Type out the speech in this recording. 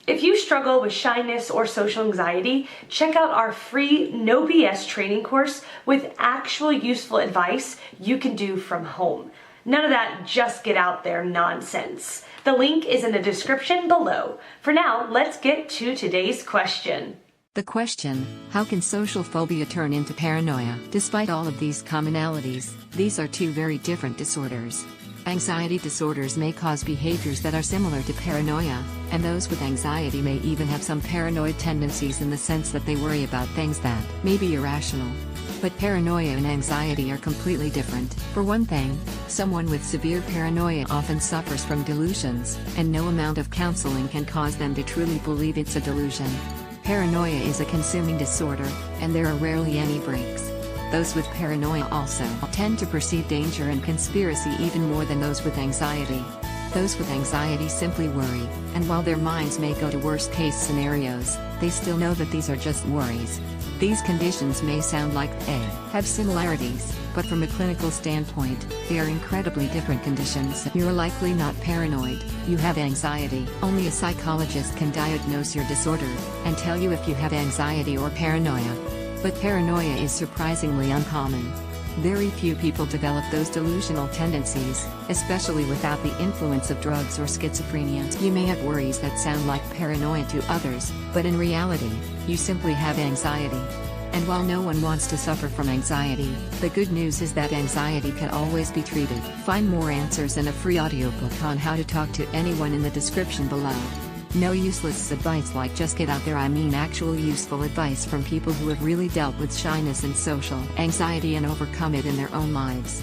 If you struggle with shyness or social anxiety, check out our free No BS training course with actual useful advice you can do from home. None of that just get out there nonsense. The link is in the description below. For now, let's get to today's question. The question, how can social phobia turn into paranoia? Despite all of these commonalities, these are two very different disorders. Anxiety disorders may cause behaviors that are similar to paranoia, and those with anxiety may even have some paranoid tendencies in the sense that they worry about things that may be irrational. But paranoia and anxiety are completely different. For one thing, someone with severe paranoia often suffers from delusions, and no amount of counseling can cause them to truly believe it's a delusion. Paranoia is a consuming disorder, and there are rarely any breaks. Those with paranoia also tend to perceive danger and conspiracy even more than those with anxiety. Those with anxiety simply worry, and while their minds may go to worst-case scenarios, they still know that these are just worries. These conditions may sound like they have similarities, but from a clinical standpoint, they are incredibly different conditions. You're likely not paranoid, you have anxiety. Only a psychologist can diagnose your disorder and tell you if you have anxiety or paranoia. But paranoia is surprisingly uncommon. Very few people develop those delusional tendencies, especially without the influence of drugs or schizophrenia. You may have worries that sound like paranoia to others, but in reality, you simply have anxiety. And while no one wants to suffer from anxiety, the good news is that anxiety can always be treated. Find more answers and a free audiobook on how to talk to anyone in the description below. No useless advice like just get out there. I mean actual useful advice from people who have really dealt with shyness and social anxiety and overcome it in their own lives.